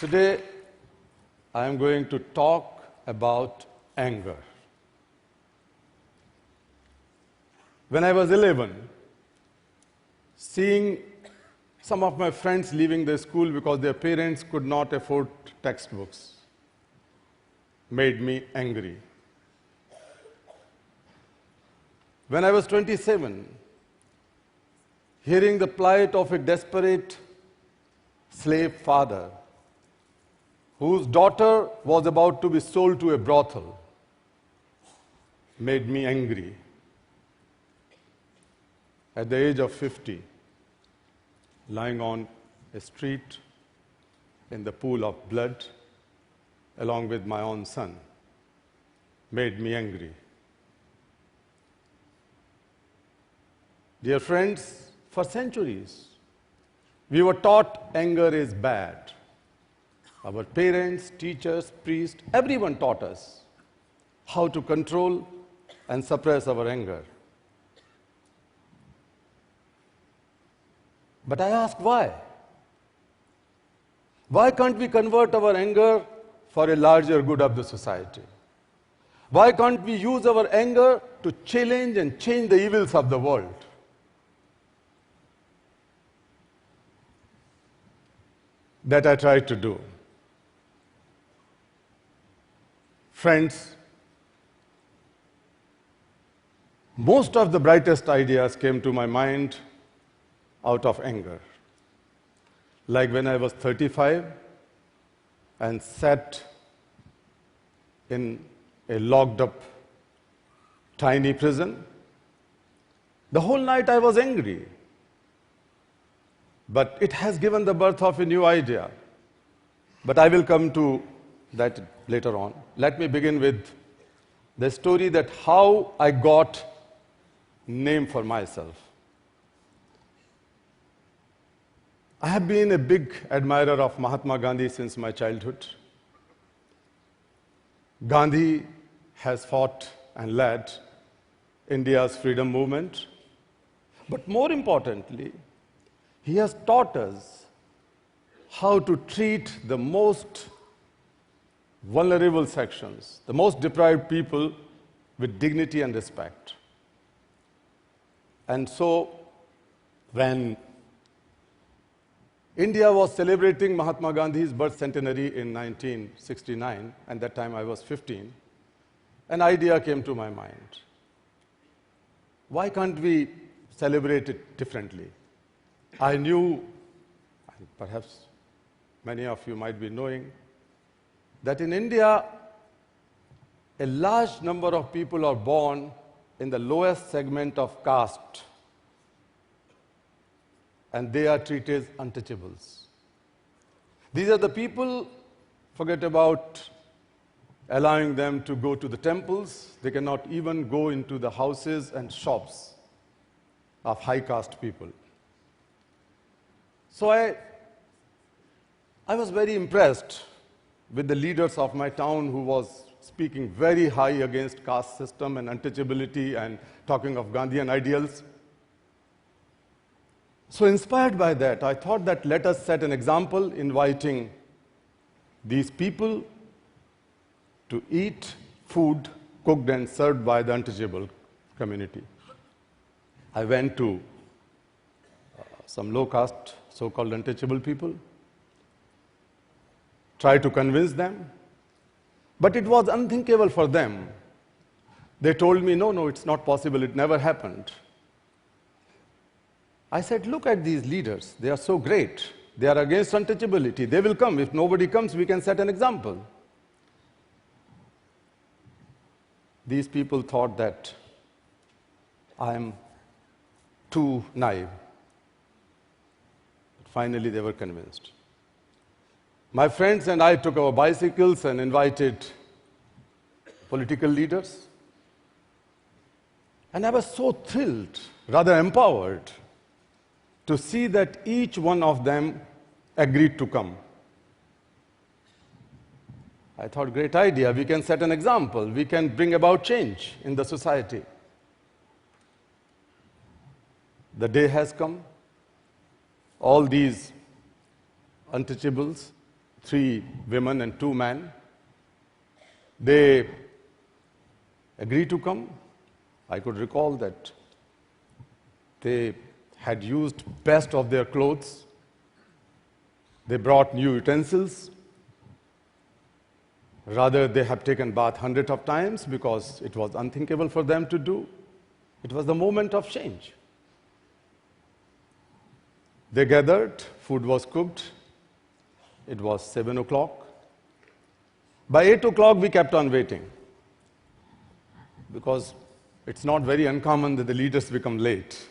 Today, I am going to talk about anger. When I was 11, seeing some of my friends leaving the school because their parents could not afford textbooks made me angry. When I was 27, hearing the plight of a desperate slave father whose daughter was about to be sold to a brothel made me angry. At the age of 50, lying on a street in the pool of blood along with my own son made me angry. Dear friends, for centuries, we were taught anger is bad. Our parents, teachers, priests, everyone taught us how to control and suppress our anger. But I ask why? Why can't we convert our anger for a larger good of the society? Why can't we use our anger to challenge and change the evils of the world? That I tried to do. Friends, most of the brightest ideas came to my mind out of anger. Like when I was 35 and sat in a locked up tiny prison. The whole night I was angry. But it has given the birth of a new idea. But I will come to that later on. Let me begin with the story that how I got name for myself. I have been a big admirer of Mahatma Gandhi since my childhood. Gandhi has fought and led India's freedom movement. But more importantly, he has taught us how to treat the most vulnerable sections, the most deprived people with dignity and respect. And so, when India was celebrating Mahatma Gandhi's birth centenary in 1969, and that time I was 15, an idea came to my mind. Why can't we celebrate it differently? I knew, and perhaps many of you might be knowing, that in India, a large number of people are born in the lowest segment of caste, and they are treated as untouchables. These are the people, forget about allowing them to go to the temples, they cannot even go into the houses and shops of high caste people. So I was very impressed with the leaders of my town who was speaking very high against caste system and untouchability and talking of Gandhian ideals. So inspired by that, I thought that let us set an example inviting these people to eat food cooked and served by the untouchable community. I went to some low-caste, so-called untouchable people, tried to convince them, but it was unthinkable for them. They told me, no, it's not possible, it never happened. I said, look at these leaders, they are so great. They are against untouchability, they will come. If nobody comes, we can set an example. These people thought that I am too naive. Finally, they were convinced. My friends and I took our bicycles and invited political leaders. And I was so thrilled, rather empowered, to see that each one of them agreed to come. I thought, great idea, we can set an example, we can bring about change in the society. The day has come. All these untouchables 3 women and 2 men. They agreed to come. I could recall that they had used best of their clothes. They brought new utensils. Rather, they have taken bath hundreds of times because it was unthinkable for them to do. It was the moment of change. They gathered, food was cooked. It was 7 o'clock. By 8 o'clock, we kept on waiting because it's not very uncommon that the leaders become late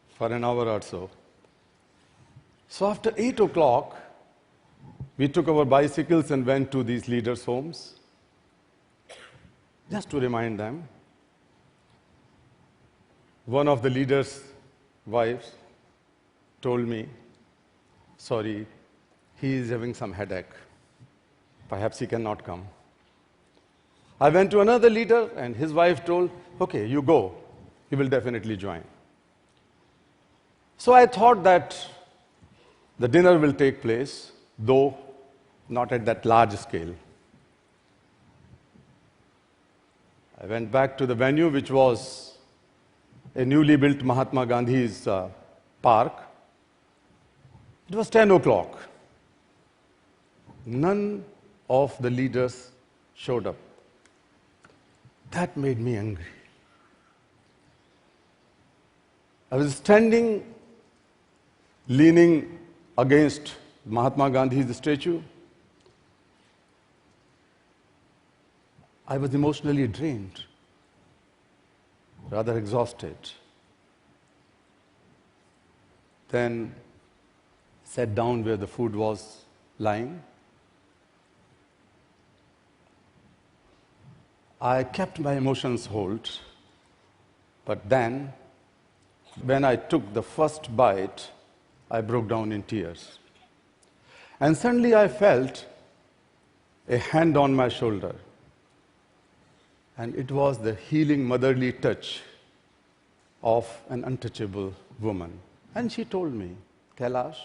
for an hour or so. So after 8 o'clock, we took our bicycles and went to these leaders' homes just to remind them. One of the leaders' wives told me, sorry, he is having some headache. Perhaps he cannot come. I went to another leader and his wife told, okay, you go. He will definitely join. So I thought that the dinner will take place, though not at that large scale. I went back to the venue, which was a newly built Mahatma Gandhi's park. It was 10 o'clock. None of the leaders showed up. That made me angry. I was standing, leaning against Mahatma Gandhi's statue. I was emotionally drained, rather exhausted. Then sat down where the food was lying. I kept my emotions hold, but then, when I took the first bite, I broke down in tears. And suddenly I felt a hand on my shoulder. And it was the healing motherly touch of an untouchable woman. And she told me, Kailash,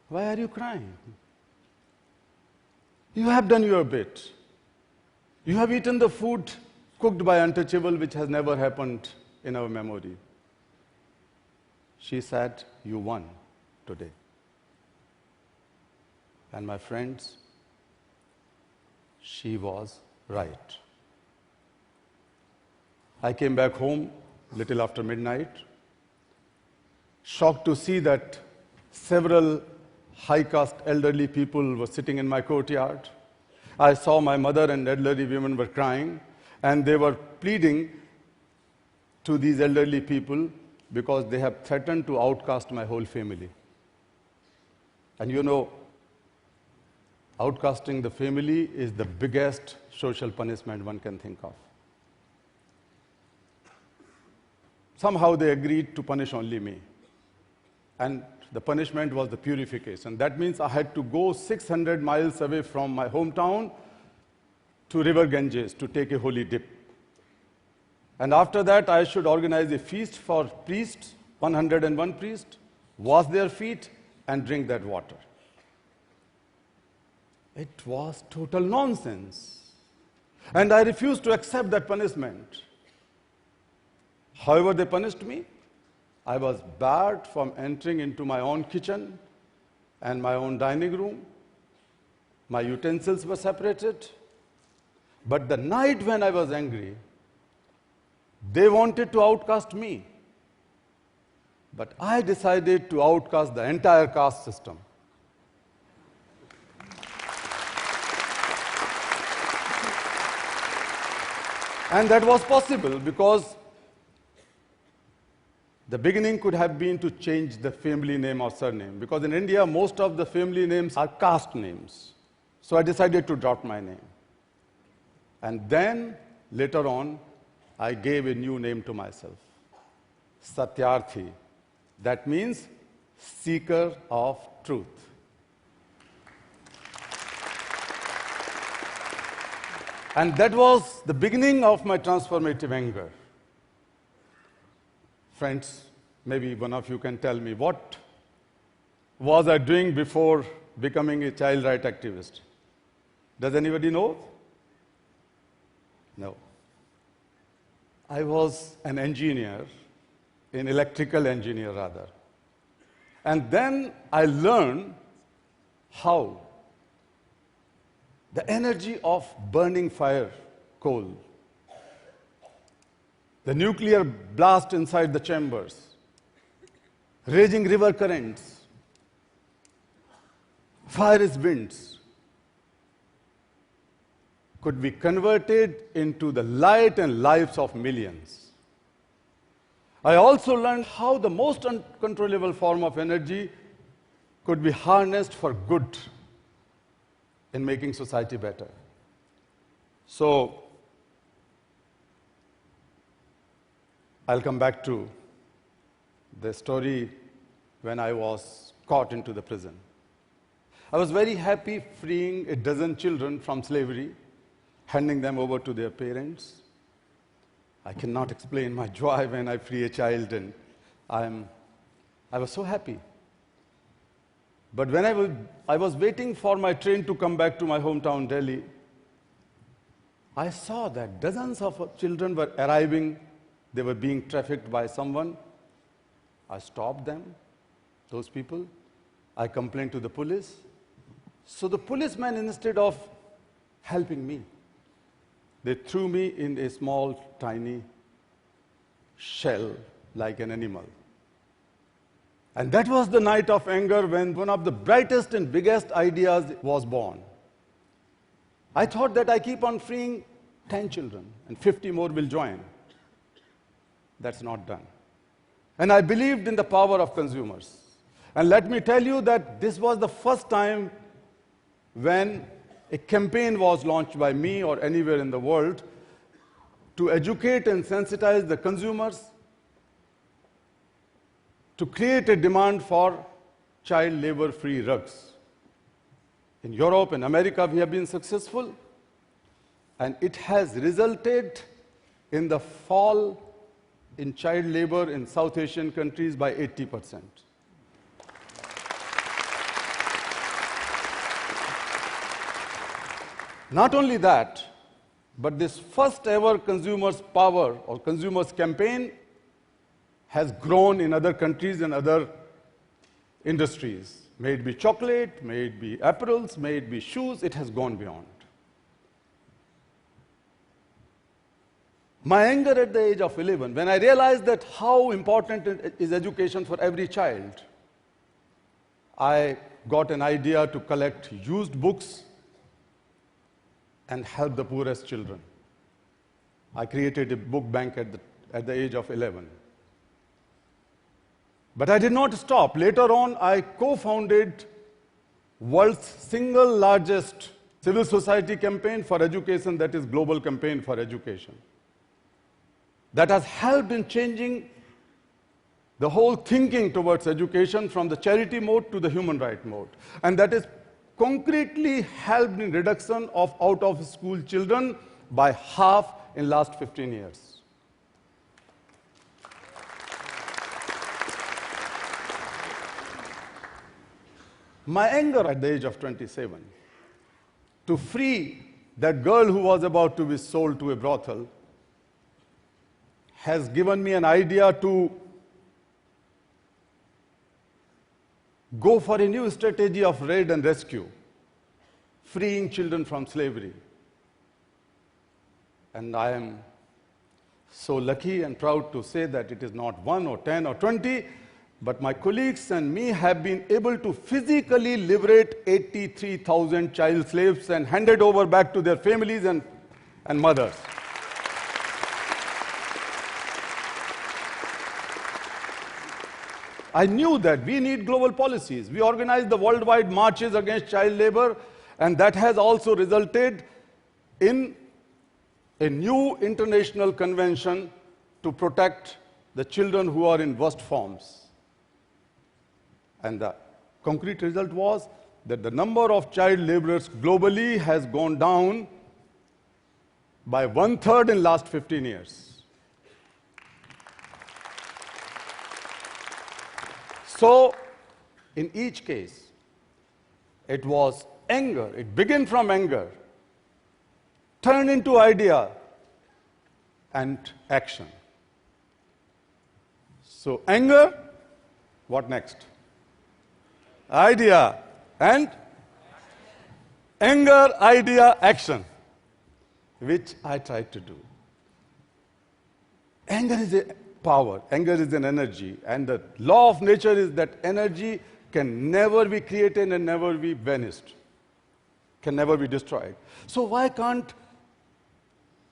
why are you crying? You have done your bit. You have eaten the food cooked by untouchable, which has never happened in our memory. She said, you won today. And my friends, she was right. I came back home little after midnight, shocked to see that several high-caste elderly people were sitting in my courtyard. I saw my mother and elderly women were crying, and they were pleading to these elderly people because they have threatened to outcast my whole family. And you know, outcasting the family is the biggest social punishment one can think of. Somehow they agreed to punish only me. And the punishment was the purification. That means I had to go 600 miles away from my hometown to River Ganges to take a holy dip. And after that, I should organize a feast for priests, 101 priests, wash their feet, and drink that water. It was total nonsense. And I refused to accept that punishment. However, they punished me. I was barred from entering into my own kitchen and my own dining room. My utensils were separated. But the night when I was angry, they wanted to outcast me. But I decided to outcast the entire caste system. And that was possible because the beginning could have been to change the family name or surname, because in India, most of the family names are caste names. So I decided to drop my name. And then, later on, I gave a new name to myself, Satyarthi. That means seeker of truth. And that was the beginning of my transformative anger. Friends, maybe one of you can tell me, what was I doing before becoming a child rights activist? Does anybody know? No. I was an engineer, an electrical engineer rather. And then I learned how the energy of burning fire, coal, the nuclear blast inside the chambers, raging river currents, fierce winds, could be converted into the light and lives of millions. I also learned how the most uncontrollable form of energy could be harnessed for good in making society better. So, I'll come back to the story when I was caught into the prison. I was very happy freeing a dozen children from slavery, handing them over to their parents. I cannot explain my joy when I free a child, and I was so happy. But when I was waiting for my train to come back to my hometown, Delhi, I saw that dozens of children were arriving. They were being trafficked by someone. I stopped them, those people. I complained to the police. So the policemen, instead of helping me, they threw me in a small, tiny shell like an animal. And that was the night of anger when one of the brightest and biggest ideas was born. I thought that I keep on freeing 10 children and 50 more will join. That's not done. And I believed in the power of consumers. And let me tell you that this was the first time when a campaign was launched by me or anywhere in the world to educate and sensitize the consumers, to create a demand for child labor-free rugs. In Europe and America, we have been successful, and it has resulted in the fall in child labor in South Asian countries by 80%. Not only that, but this first ever consumers' power or consumers' campaign has grown in other countries and other industries. May it be chocolate, may it be apparels, may it be shoes, it has gone beyond. My anger at the age of 11, when I realized that how important is education for every child, I got an idea to collect used books and help the poorest children. I created a book bank at the age of 11. But I did not stop. Later on, I co-founded world's single largest civil society campaign for education, that is Global Campaign for Education. That has helped in changing the whole thinking towards education from the charity mode to the human right mode. And that is concretely helped in reduction of out-of-school children by half in last 15 years. My anger at the age of 27 to free that girl who was about to be sold to a brothel has given me an idea to go for a new strategy of raid and rescue, freeing children from slavery. And I am so lucky and proud to say that it is not 1 or 10 or 20, but my colleagues and me have been able to physically liberate 83,000 child slaves and hand it over back to their families and mothers. I knew that we need global policies. We organized the worldwide marches against child labor, and that has also resulted in a new international convention to protect the children who are in worst forms. And the concrete result was that the number of child laborers globally has gone down by 1/3 in the last 15 years. So, in each case, It was anger. It began from anger, turned into idea and action. So anger, what next? Idea and anger, idea, action, which I tried to do. Anger is a power, anger is an energy, and the law of nature is that energy can never be created and never be vanished, can never be destroyed. So why can't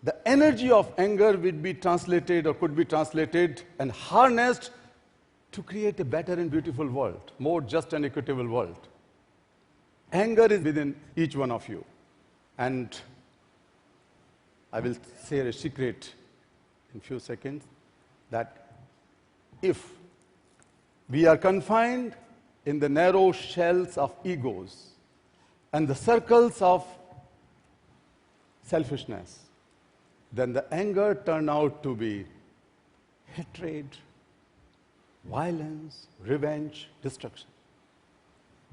the energy of anger would be translated or could be translated and harnessed to create a better and beautiful world, more just and equitable world? Anger is within each one of you. And I will say a secret in a few seconds, that if we are confined in the narrow shells of egos and the circles of selfishness, then the anger turned out to be hatred, violence, revenge, destruction.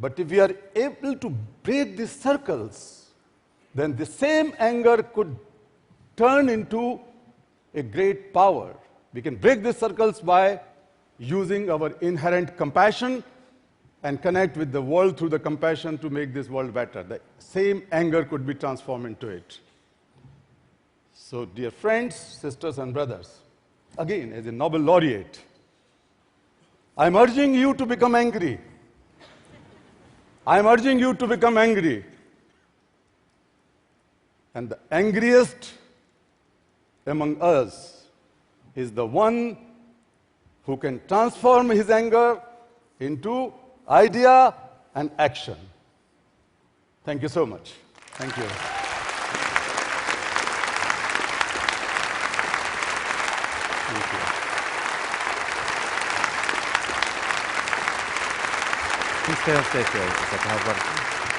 But if we are able to break these circles, then the same anger could turn into a great power. We can break these circles by using our inherent compassion and connect with the world through the compassion to make this world better. The same anger could be transformed into it. So, dear friends, sisters and brothers, again, as a Nobel Laureate, I'm urging you to become angry. I'm urging you to become angry. And the angriest among us is the one who can transform his anger into idea and action. Thank you so much. Thank you. Thank you. Please stay on stage, Joe. I have one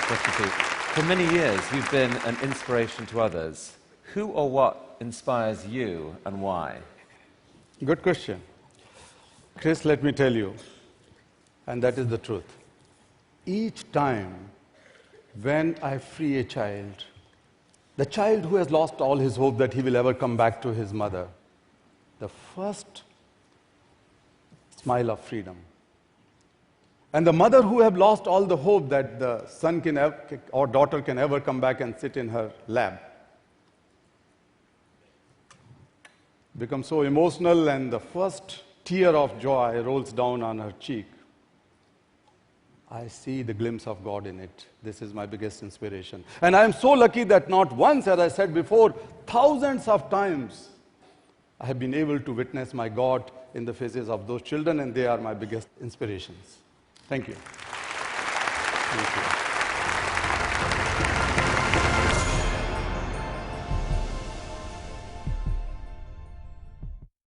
question for you. For many years, you've been an inspiration to others. Who or what inspires you and why? Good question. Chris, let me tell you, and that is the truth. Each time when I free a child, the child who has lost all his hope that he will ever come back to his mother, the first smile of freedom. And the mother who have lost all the hope that the son can or daughter can ever come back and sit in her lap, become so emotional, and the first tear of joy rolls down on her cheek. I see the glimpse of God in it. This is my biggest inspiration. And I am so lucky that not once, as I said before, thousands of times, I have been able to witness my God in the faces of those children, and they are my biggest inspirations. Thank you. Thank you.